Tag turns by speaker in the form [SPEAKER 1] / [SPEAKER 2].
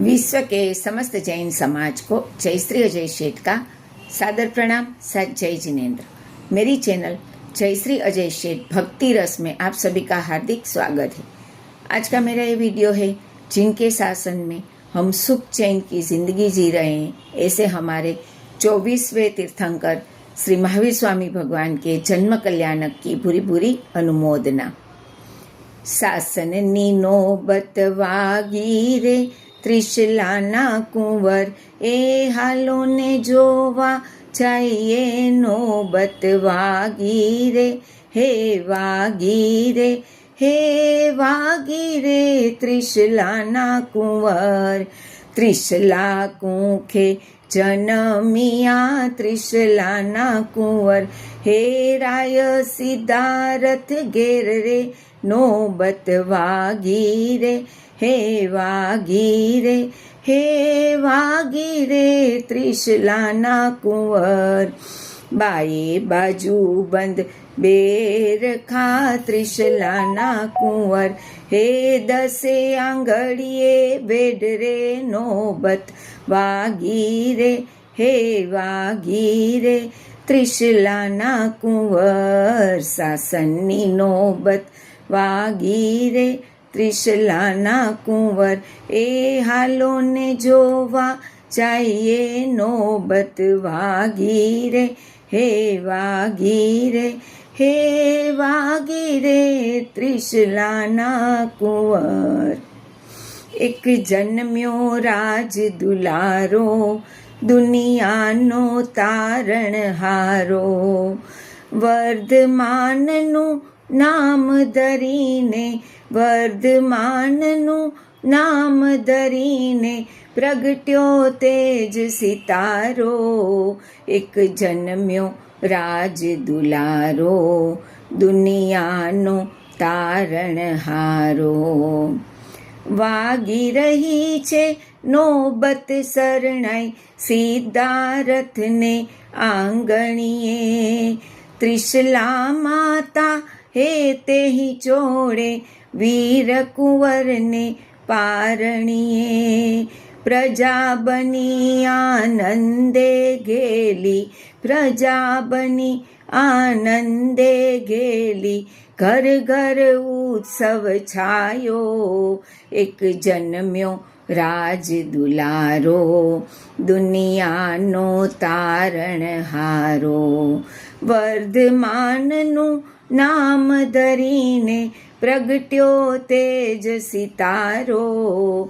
[SPEAKER 1] विश्व के समस्त जैन समाज को जय श्री अजय शेठ का सादर प्रणाम। सत जय जिनेन्द्र। मेरी चैनल जय श्री अजय शेठ भक्ति रस में आप सभी का हार्दिक स्वागत है। आज का मेरा ये वीडियो है, जिनके शासन में हम सुख चैन की जिंदगी जी रहे हैं, ऐसे हमारे 24वें तीर्थंकर श्री महावीर स्वामी भगवान के जन्म कल्याणक की बुरी बुरी अनुमोदना। शासननी नोबत वागी रे त्रिशलाना कुंवर, ए हालो ने जोवा चाहिए नोबत वागी रे, हे वागी रे, हे वागी रे त्रिशलाना कुंवर। त्रिशला कुखे जनमिया त्रिशलाना कुंवर, हे राय सिद्धारथ घेर रे नोबत वागी रे, हे वागी रे, हे वागी रे त्रिशलाना कुंवर। बाए बाजू बंद बेर खा त्रिशलाना कुंवर, हे दसे आंगड़िए बेड रे नोबत वागी रे, हे वागी रे त्रिशलाना कुंवर। शासननी नोबत वागी रे त्रिशलाना कुंवर, ए हालो ने जोवा चाहिए नोबत वागी रे, हे वागी रे, हे वागी रे त्रिशलाना कुंवर। एक जन्म्यो राज दुलारो, दुनियानो तारणहारो, વર્ધમાનનું નામ ધરીને, વર્ધમાનનું નામ ધરીને પ્રગટ્યો તેજ સિતારો। એક જન્મ્યો રાજ દુલારો, દુનિયાનો તારણહારો। વાગી રહી છે નોબત શરણાઈ સિદ્ધારથને આંગણીએ, ત્રિશલા માતા હે તેહી ચોડે વીર કુંવરને પારણીએ। પ્રજા બની આનંદે ઘેલી, પ્રજા બની આનંદે ઘેલી, ઘર ઘર ઉત્સવ છાયો। એક જન્મ્યો રાજ દુલારો, દુનિયાનો તારણહારો। વર્ધમાનનું નામ ધરીને પ્રગટ્યો તેજ સિતારો।